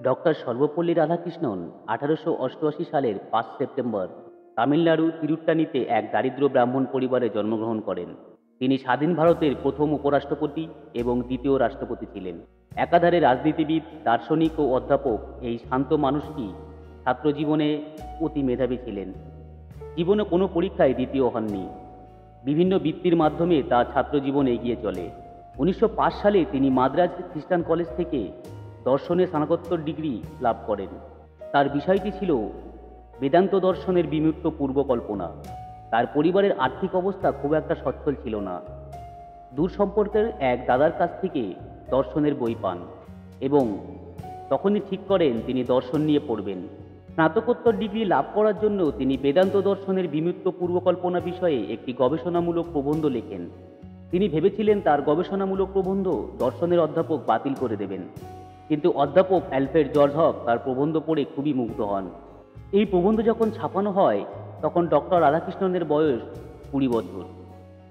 Doctor Sarvepalli Radhakrishnan 1888 সালের 5 September Tamil Nadu তিরুট্টানিতে এক দারিদ্র ব্রাহ্মণ পরিবারে জন্মগ্রহণ করেন। তিনি স্বাধীন ভারতের প্রথম উপরাষ্ট্রপতি এবং দ্বিতীয় রাষ্ট্রপতি ছিলেন। একাধারে রাজনীতিবিদ, দার্শনিক ও অধ্যাপক এই শান্ত মানুষটি ছাত্রজীবনে অতি মেধাবী ছিলেন। জীবনে কোনো পরীক্ষায় দ্বিতীয় হননি। বিভিন্ন বৃত্তির মাধ্যমে তার ছাত্রজীবন এগিয়ে চলে। 1905 সালে তিনি মাদ্রাজ খ্রিস্টান কলেজ থেকে দর্শনে স্নাতকোত্তর ডিগ্রি লাভ করেন। তার বিষয়টি ছিল বেদান্ত দর্শনের বিমূর্ত পূর্বকল্পনা। তার পরিবারের আর্থিক অবস্থা খুব একটা সচ্ছল ছিল না। দূর সম্পর্কের এক দাদার কাছ থেকে দর্শনের বই পান এবং তখনই ঠিক করেন তিনি দর্শন নিয়ে পড়বেন। স্নাতকোত্তর ডিগ্রি লাভ করার জন্য তিনি বেদান্ত দর্শনের বিমূর্ত পূর্বকল্পনা বিষয়ে একটি গবেষণামূলক প্রবন্ধ লেখেন। তিনি ভেবেছিলেন তার গবেষণামূলক প্রবন্ধ দর্শনের অধ্যাপক বাতিল করে দেবেন, কিন্তু অধ্যাপক অ্যালফ্রেড জর্জ হক তার প্রবন্ধ পড়ে খুবই মুগ্ধ হন। এই প্রবন্ধ যখন ছাপানো হয় তখন ডক্টর রাধাকৃষ্ণনের বয়স 20 বছর।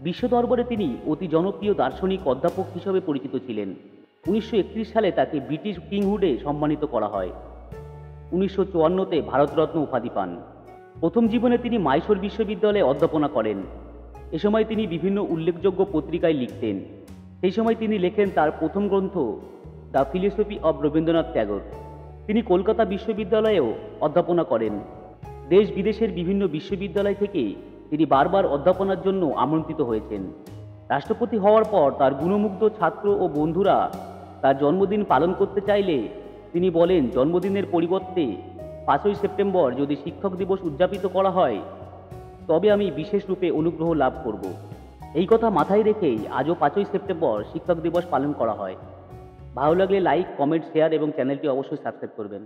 বিশ্ব দরবারে তিনি অতি জনপ্রিয় দার্শনিক অধ্যাপক হিসেবে পরিচিত ছিলেন। 1931 সালে তাকে ব্রিটিশ কিংহুডে সম্মানিত করা হয়। 1954-তে ভারতরত্ন উপাধি পান। প্রথম জীবনে তিনি মাইসোর বিশ্ববিদ্যালয়ে অধ্যাপনা করেন। এ সময় তিনি বিভিন্ন উল্লেখযোগ্য পত্রিকায় লিখতেন। সেই সময় তিনি লেখেন তার প্রথম গ্রন্থ the philosophy of Rabindranath Tagore. তিনি কলকাতা বিশ্ববিদ্যালয়েও অধ্যাপনা করেন। দেশ বিদেশের বিভিন্ন বিশ্ববিদ্যালয় থেকে তিনি বারবার অধ্যাপনার জন্য আমন্ত্রিত হয়েছেন। রাষ্ট্রপতি হওয়ার পর তার গুণমুগ্ধ ছাত্র ও বন্ধুরা তার জন্মদিন পালন করতে চাইলে তিনি বলেন, জন্মদিনের পরিবর্তে 5ই সেপ্টেম্বর যদি শিক্ষক দিবস উদযাপিত করা হয় তবে আমি বিশেষ রূপে অনুগ্রহ লাভ করব। এই কথা মাথায় রেখেই আজও 5ই সেপ্টেম্বর শিক্ষক দিবস পালন করা হয়। ভালো লাগলে লাইক, কমেন্ট, শেয়ার এবং চ্যানেলটি অবশ্যই সাবস্ক্রাইব করবেন।